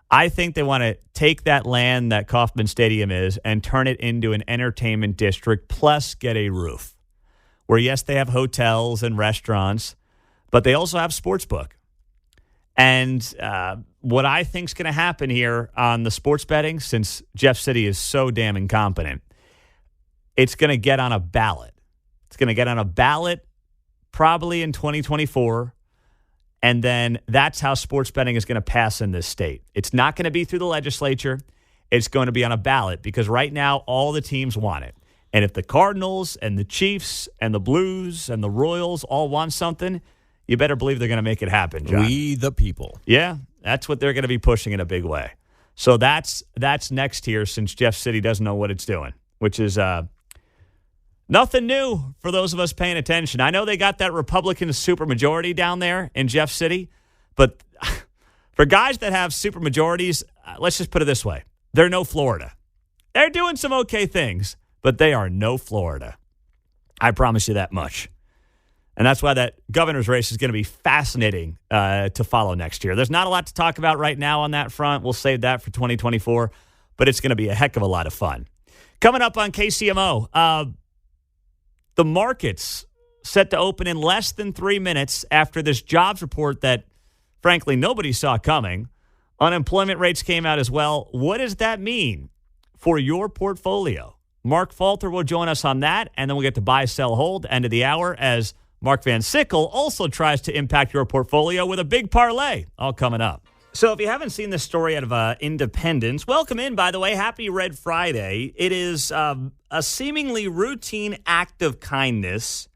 I think they want to take that land that Kauffman Stadium is and turn it into an entertainment district, plus get a roof. Where, yes, they have hotels and restaurants, but they also have sportsbook. And what I think is going to happen here on the sports betting, since Jeff City is so damn incompetent, it's going to get on a ballot. It's going to get on a ballot probably in 2024, and then that's how sports betting is going to pass in this state. It's not going to be through the legislature. It's going to be on a ballot because right now all the teams want it. And if the Cardinals and the Chiefs and the Blues and the Royals all want something, you better believe they're going to make it happen, John. We the people. Yeah, that's what they're going to be pushing in a big way. So that's next here since Jeff City doesn't know what it's doing, which is nothing new for those of us paying attention. I know they got that Republican supermajority down there in Jeff City, but for guys that have supermajorities, let's just put it this way. They're no Florida. They're doing some okay things. But they are no Florida. I promise you that much. And that's why that governor's race is going to be fascinating to follow next year. There's not a lot to talk about right now on that front. We'll save that for 2024. But it's going to be a heck of a lot of fun. Coming up on KCMO, the markets set to open in less than 3 minutes after this jobs report that, frankly, nobody saw coming. Unemployment rates came out as well. What does that mean for your portfolio? Mark Falter will join us on that, and then we'll get to buy, sell, hold, end of the hour, as Mark Van Sickle also tries to impact your portfolio with a big parlay, all coming up. So if you haven't seen this story out of Independence, welcome in, by the way. Happy Red Friday. It is a seemingly routine act of kindness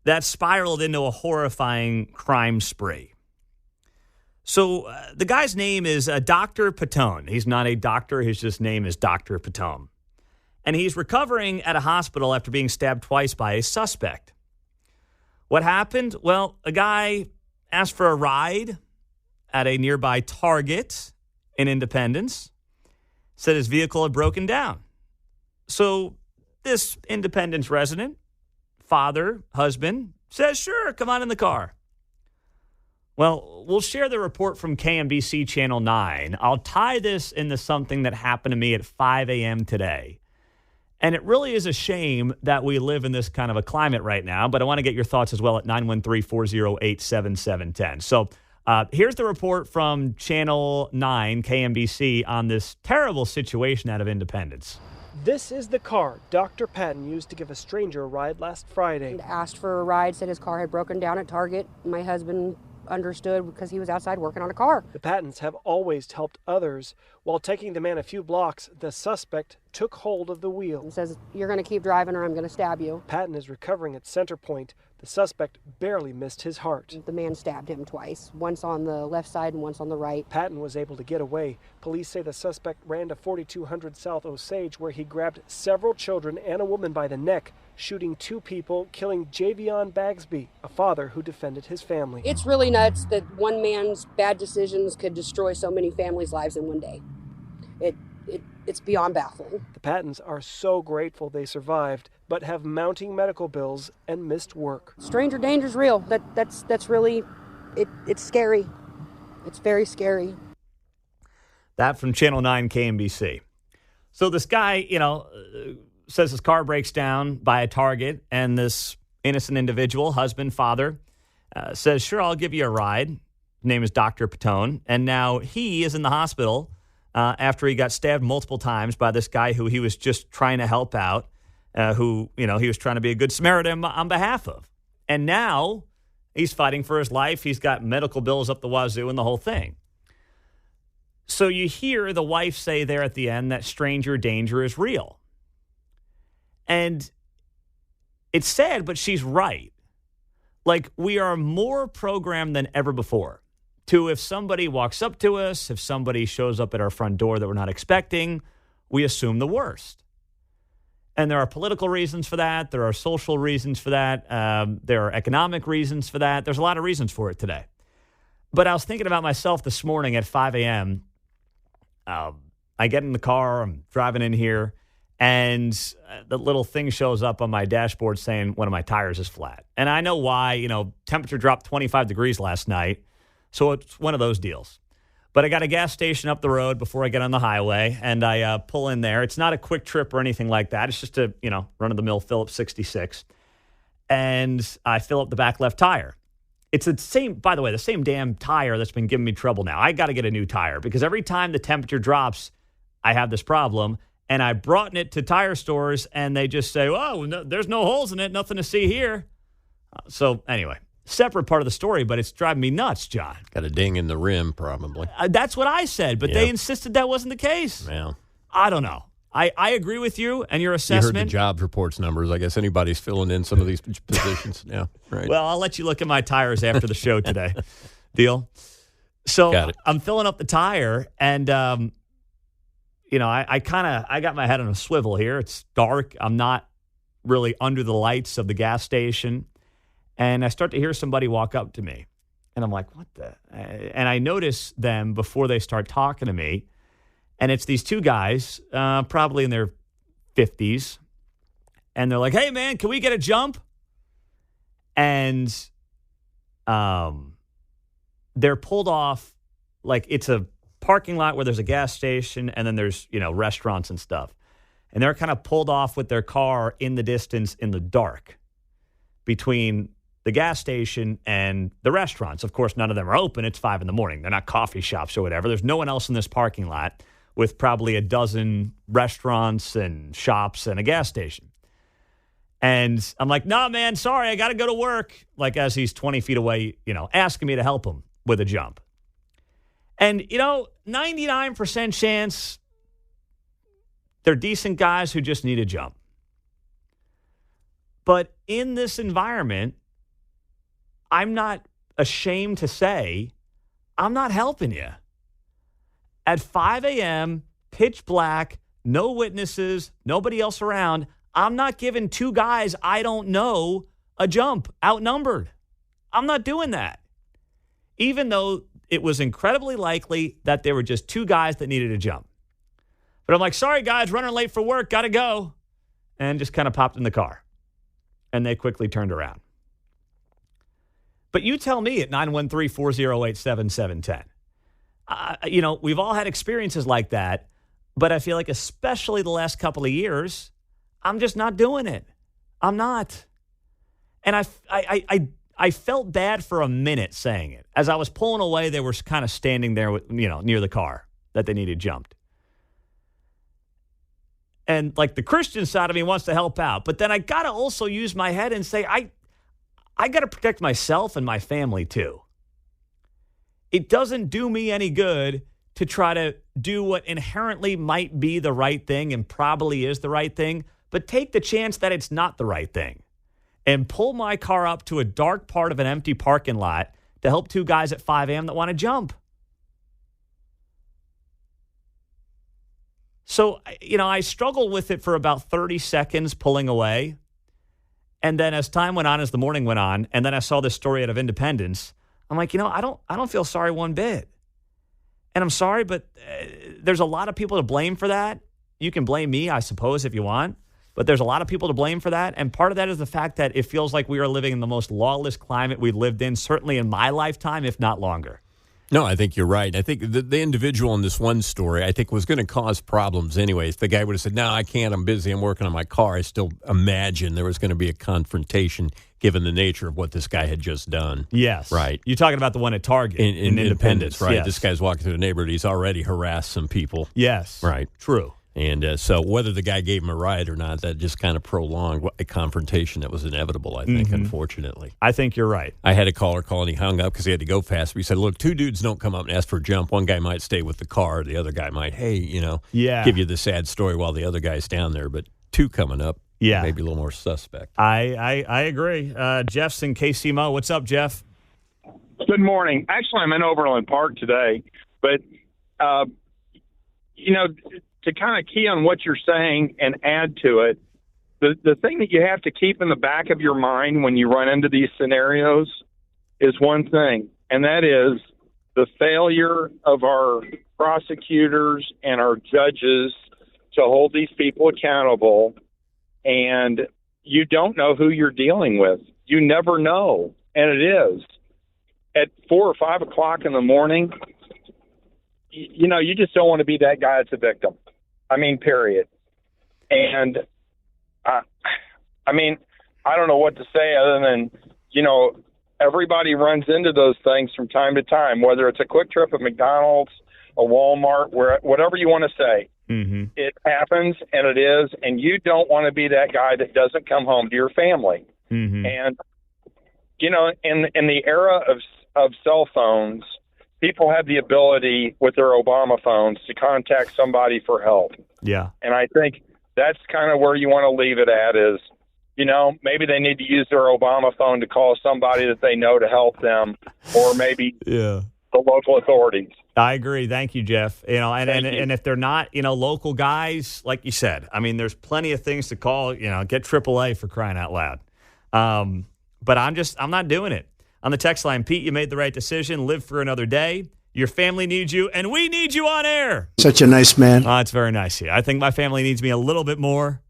that spiraled into a horrifying crime spree. So the guy's name is Dr. Patone. He's not a doctor. His just name is Dr. Patone. And he's recovering at a hospital after being stabbed twice by a suspect. What happened? Well, a guy asked for a ride at a nearby Target in Independence, said his vehicle had broken down. So this Independence resident, father, husband, says, sure, come on in the car. Well, we'll share the report from KMBC Channel 9. I'll tie this into something that happened to me at 5 a.m. today. And it really is a shame that we live in this kind of a climate right now, but I want to get your thoughts as well at 913-408-7710. So here's the report from Channel 9, KMBC, on this terrible situation out of Independence. This is the car Dr. Patton used to give a stranger a ride last Friday. He asked for a ride, said his car had broken down at Target. My husband understood because he was outside working on a car. The Pattons have always helped others. While taking the man a few blocks, the suspect took hold of the wheel. He says, you're going to keep driving or I'm going to stab you. Patton is recovering at Center Point. The suspect barely missed his heart. The man stabbed him twice, once on the left side and once on the right. Patton was able to get away. Police say the suspect ran to 4200 South Osage, where he grabbed several children and a woman by the neck, shooting 2 people, killing Javion Bagsby, a father who defended his family. It's really nuts that one man's bad decisions could destroy so many families' lives in one day. It's beyond baffling. The Pattons are so grateful they survived, but have mounting medical bills and missed work. Stranger danger's real. That's really, it's scary. It's very scary. That from Channel 9 KMBC. So this guy, says his car breaks down by a Target, and this innocent individual, husband, father, says, sure, I'll give you a ride. His name is Dr. Patone, and now he is in the hospital after he got stabbed multiple times by this guy who he was just trying to help out, who he was trying to be a good Samaritan on behalf of. And now, He's fighting for his life. He's got medical bills up the wazoo and the whole thing. So you hear the wife say there at the end that stranger danger is real. And it's sad, but she's right. Like, we are more programmed than ever before to, if somebody walks up to us, if somebody shows up at our front door that we're not expecting, we assume the worst. And there are political reasons for that. There are social reasons for that. There are economic reasons for that. There's a lot of reasons for it today. But I was thinking about myself this morning at 5 a.m. I get in the car. I'm driving in here. And the little thing shows up on my dashboard saying one of my tires is flat. And I know why. Temperature dropped 25 degrees last night. So it's one of those deals. But I got a gas station up the road before I get on the highway, and I pull in there. It's not a quick trip or anything like that. It's just a, run-of-the-mill Phillips 66. And I fill up the back left tire. It's the same, by the way, the same damn tire that's been giving me trouble now. I got to get a new tire because every time the temperature drops, I have this problem. And I brought it to tire stores, and they just say, oh, no, there's no holes in it, nothing to see here. So anyway, separate part of the story, but it's driving me nuts, John. Got a ding in the rim, probably. That's what I said, but they insisted that wasn't the case. Yeah. I don't know. I agree with you and your assessment. You heard the jobs reports numbers. I guess anybody's filling in some of these positions. Yeah, right. Well, I'll let you look at my tires after the show today. Deal? So I'm filling up the tire, and I got my head on a swivel here. It's dark. I'm not really under the lights of the gas station. And I start to hear somebody walk up to me. And I'm like, what the? And I notice them before they start talking to me. And it's these two guys, probably in their 50s. And they're like, hey, man, can we get a jump? And they're pulled off like it's a parking lot where there's a gas station and then there's, restaurants and stuff. And they're kind of pulled off with their car in the distance in the dark between the gas station and the restaurants. Of course, none of them are open. It's 5 a.m. They're not coffee shops or whatever. There's no one else in this parking lot with probably a dozen restaurants and shops and a gas station. And I'm like, nah, man, sorry, I got to go to work. Like, as he's 20 feet away, asking me to help him with a jump. And, 99% chance they're decent guys who just need a jump. But in this environment, I'm not ashamed to say I'm not helping you. At 5 a.m., pitch black, no witnesses, nobody else around, I'm not giving two guys I don't know a jump, outnumbered. I'm not doing that. Even though it was incredibly likely that there were just two guys that needed a jump. But I'm like, sorry, guys, running late for work, got to go. And just kind of popped in the car. And they quickly turned around. But you tell me at 913-408-7710. We've all had experiences like that, but I feel like especially the last couple of years, I'm just not doing it. I'm not. And I felt bad for a minute saying it. As I was pulling away, they were kind of standing there, near the car that they needed jumped. And like the Christian side of me wants to help out, but then I got to also use my head and say, I got to protect myself and my family too. It doesn't do me any good to try to do what inherently might be the right thing and probably is the right thing, but take the chance that it's not the right thing and pull my car up to a dark part of an empty parking lot to help two guys at 5 a.m. that want to jump. So, I struggled with it for about 30 seconds pulling away. And then as time went on, as the morning went on, and then I saw this story out of Independence, I'm like, I don't feel sorry one bit. And I'm sorry, but there's a lot of people to blame for that. You can blame me, I suppose, if you want. But there's a lot of people to blame for that. And part of that is the fact that it feels like we are living in the most lawless climate we've lived in, certainly in my lifetime, if not longer. No, I think you're right. I think the individual in this one story, I think, was going to cause problems anyways. The guy would have said, no, I can't. I'm busy. I'm working on my car. I still imagine there was going to be a confrontation given the nature of what this guy had just done. Yes. Right. You're talking about the one at Target. In Independence, right? Yes. This guy's walking through the neighborhood. He's already harassed some people. Yes. Right. True. And so whether the guy gave him a ride or not, that just kind of prolonged a confrontation that was inevitable, I think, unfortunately. I think you're right. I had a caller call, and he hung up because he had to go fast. But he said, look, two dudes don't come up and ask for a jump. One guy might stay with the car. The other guy might, give you the sad story while the other guy's down there. But two coming up, maybe a little more suspect. I agree. Jeff's in KCMO. What's up, Jeff? Good morning. Actually, I'm in Overland Park today. But, to kind of key on what you're saying and add to it, the thing that you have to keep in the back of your mind when you run into these scenarios is one thing, and that is the failure of our prosecutors and our judges to hold these people accountable. And you don't know who you're dealing with. You never know. And it is. At 4 or 5 o'clock in the morning, you just don't want to be that guy that's a victim. I mean, period. And, I don't know what to say other than, everybody runs into those things from time to time, whether it's a Quick Trip at McDonald's, a Walmart, whatever you want to say. Mm-hmm. It happens, and it is, and you don't want to be that guy that doesn't come home to your family. Mm-hmm. And, in the era of cell phones, people have the ability with their Obama phones to contact somebody for help. Yeah. And I think that's kind of where you want to leave it at is, maybe they need to use their Obama phone to call somebody that they know to help them, or maybe the local authorities. I agree. Thank you, Jeff. And if they're not, local guys, like you said, there's plenty of things to call, get AAA for crying out loud. But I'm not doing it. On the text line, Pete, you made the right decision. Live for another day. Your family needs you, and we need you on air. Such a nice man. It's very nice here. I think my family needs me a little bit more.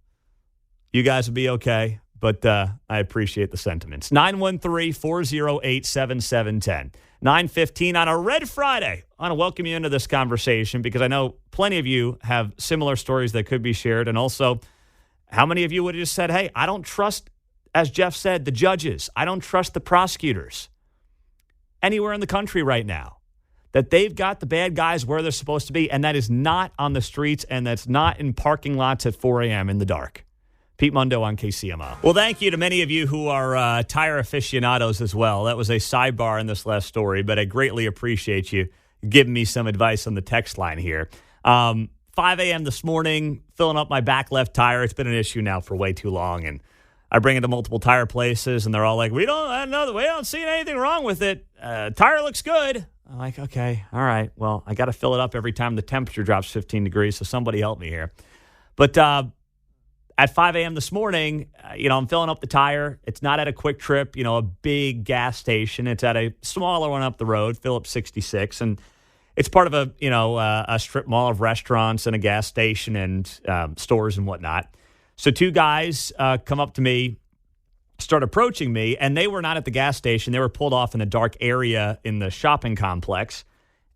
You guys will be okay, but I appreciate the sentiments. 913-408-7710. 9:15 on a Red Friday. I want to welcome you into this conversation because I know plenty of you have similar stories that could be shared, and also how many of you would have just said, hey, I don't trust, as Jeff said, the judges. I don't trust the prosecutors anywhere in the country right now, that they've got the bad guys where they're supposed to be, and that is not on the streets, and that's not in parking lots at 4 a.m. in the dark. Pete Mundo on KCMO. Well, thank you to many of you who are tire aficionados as well. That was a sidebar in this last story, but I greatly appreciate you giving me some advice on the text line here. 5 a.m. this morning, filling up my back left tire. It's been an issue now for way too long, and I bring it to multiple tire places, and they're all like, we don't see anything wrong with it. Tire looks good. I'm like, okay, all right. Well, I got to fill it up every time the temperature drops 15 degrees, so somebody help me here. But at 5 a.m. this morning, I'm filling up the tire. It's not at a Quick Trip, a big gas station. It's at a smaller one up the road, Phillips 66, and it's part of a strip mall of restaurants and a gas station and stores and whatnot. So two guys come up to me, start approaching me, and they were not at the gas station. They were pulled off in a dark area in the shopping complex,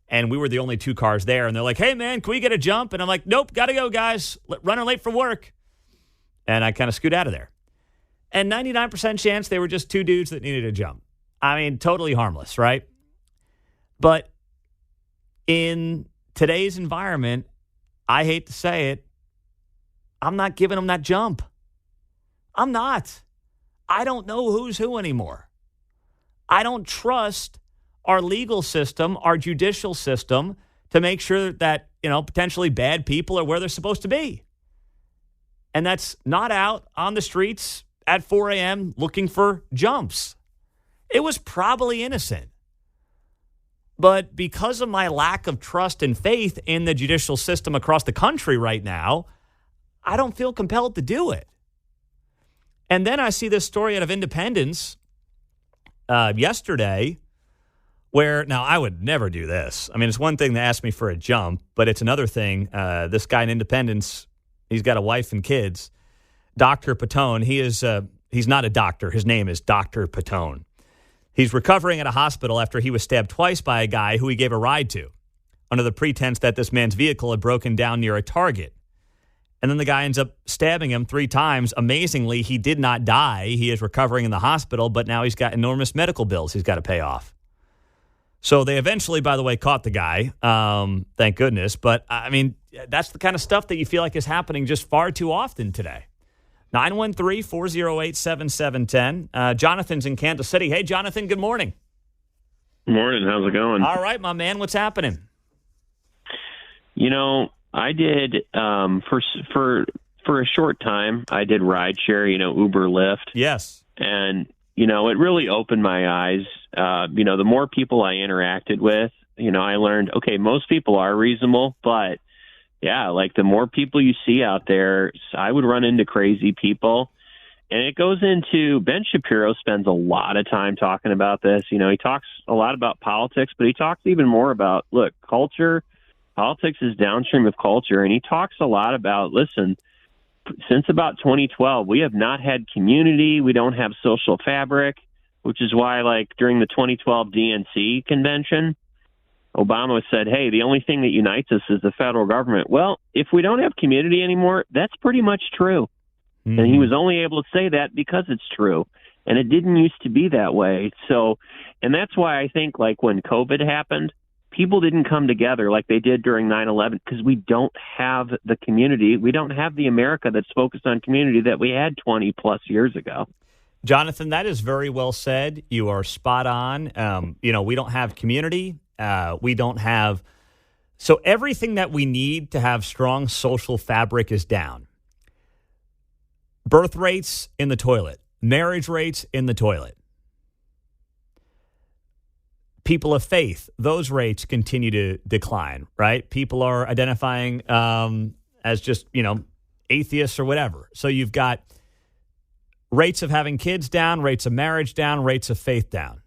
and we were the only two cars there. And they're like, hey, man, can we get a jump? And I'm like, nope, got to go, guys. Running late for work. And I kind of scoot out of there. And 99% chance they were just two dudes that needed a jump. Totally harmless, right? But in today's environment, I hate to say it, I'm not giving them that jump. I'm not. I don't know who's who anymore. I don't trust our legal system, our judicial system, to make sure that, potentially bad people are where they're supposed to be. And that's not out on the streets at 4 a.m. looking for jumps. It was probably innocent. But because of my lack of trust and faith in the judicial system across the country right now, I don't feel compelled to do it. And then I see this story out of Independence yesterday where, now I would never do this. It's one thing to ask me for a jump, but it's another thing. This guy in Independence, he's got a wife and kids. Dr. Patone, he's not a doctor. His name is Dr. Patone. He's recovering at a hospital after he was stabbed twice by a guy who he gave a ride to under the pretense that this man's vehicle had broken down near a Target. And then the guy ends up stabbing him 3 times. Amazingly, he did not die. He is recovering in the hospital, but now he's got enormous medical bills he's got to pay off. So they eventually, by the way, caught the guy. Thank goodness. But, that's the kind of stuff that you feel like is happening just far too often today. 913-408-7710. Jonathan's in Kansas City. Hey, Jonathan, good morning. Morning. How's it going? All right, my man. What's happening? I did for a short time. I did rideshare, Uber, Lyft. Yes. And it really opened my eyes. The more people I interacted with, I learned, okay, most people are reasonable, but yeah, like the more people you see out there, I would run into crazy people. And it goes into, Ben Shapiro spends a lot of time talking about this. He talks a lot about politics, but he talks even more about, look, culture. Politics is downstream of culture. And he talks a lot about, listen, since about 2012, we have not had community. We don't have social fabric, which is why, like, during the 2012 DNC convention, Obama said, hey, the only thing that unites us is the federal government. Well, if we don't have community anymore, that's pretty much true. Mm-hmm. And he was only able to say that because it's true. And it didn't used to be that way. So, and that's why I think, like, when COVID happened, people didn't come together like they did during 9/11 because we don't have the community. We don't have the America that's focused on community that we had 20 plus years ago. Jonathan, that is very well said. You are spot on. We don't have community. We don't have. So everything that we need to have strong social fabric is down. Birth rates in the toilet. Marriage rates in the toilet. People of faith, those rates continue to decline, right? People are identifying as just, atheists or whatever. So you've got rates of having kids down, rates of marriage down, rates of faith down.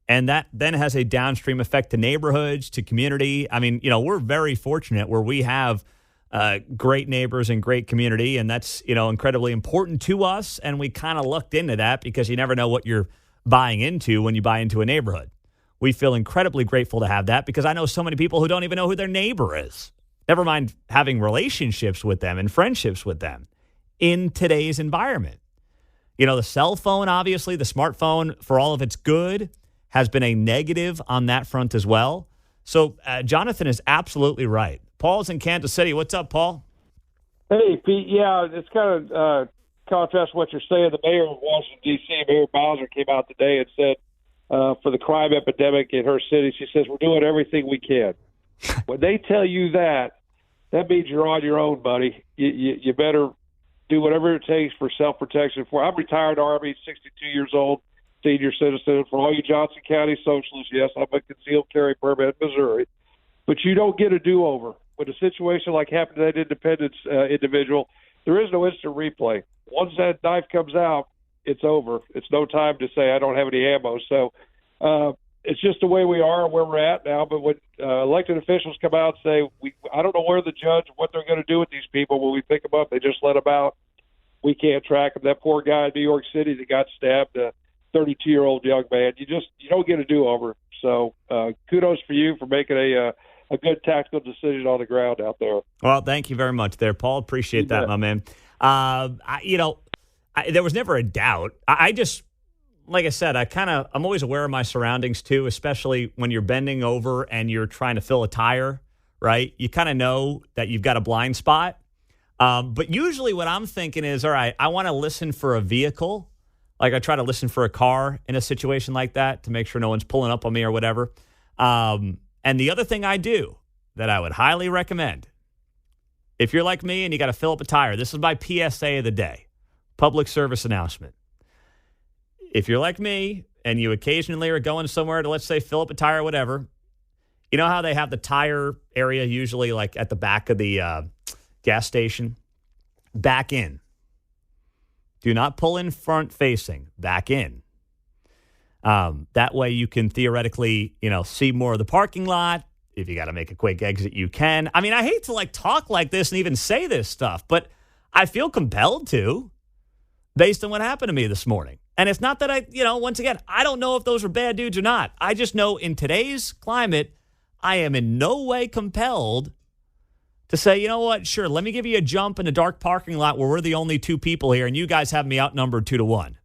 And that then has a downstream effect to neighborhoods, to community. I mean, we're very fortunate where we have great neighbors and great community, and that's, incredibly important to us. And we kind of looked into that because you never know what you're buying into when you buy into a neighborhood. We feel incredibly grateful to have that because I know so many people who don't even know who their neighbor is. Never mind having relationships with them and friendships with them in today's environment. The cell phone, obviously, the smartphone, for all of its good, has been a negative on that front as well. So Jonathan is absolutely right. Paul's in Kansas City. What's up, Paul? Hey, Pete. Yeah, it's kind of contrast what you're saying. The mayor of Washington, D.C., Mayor Bowser, came out today and said, for the crime epidemic in her city, she says, we're doing everything we can. When they tell you that means you're on your own, buddy. You better do whatever it takes for self-protection. I'm retired Army, 62 years old, senior citizen. For all you Johnson County socialists, yes, I'm a concealed carry permit in Missouri. But you don't get a do-over. When a situation like happened to that Independence individual, there is no instant replay. Once that knife comes out, it's over. It's no time to say I don't have any ammo. So it's just the way we are and where we're at now. But when elected officials come out and say, I don't know where the judge, what they're going to do with these people when we pick them up. They just let them out. We can't track them. That poor guy in New York City that got stabbed, a 32-year-old young man. You don't get a do-over. So kudos for you for making a good tactical decision on the ground out there. Well, thank you very much there, Paul. Appreciate that, my man. There was never a doubt. I just, like I said, I'm always aware of my surroundings too, especially when you're bending over and you're trying to fill a tire, right? You kind of know that you've got a blind spot. But usually what I'm thinking is, all right, I want to listen for a vehicle. Like I try to listen for a car in a situation like that to make sure no one's pulling up on me or whatever. And the other thing I do that I would highly recommend, if you're like me and you got to fill up a tire, this is my PSA of the day, public service announcement. If you're like me and you occasionally are going somewhere to, let's say, fill up a tire or whatever, you know how they have the tire area usually like at the back of the gas station? Back in. Do not pull in front facing. Back in. That way you can theoretically, see more of the parking lot. If you got to make a quick exit, you can. I mean, I hate to talk like this and even say this stuff, but I feel compelled to based on what happened to me this morning. And it's not that once again, I don't know if those were bad dudes or not. I just know in today's climate, I am in no way compelled to say, you know what, sure, let me give you a jump in a dark parking lot where we're the only two people here and you guys have me outnumbered 2-1.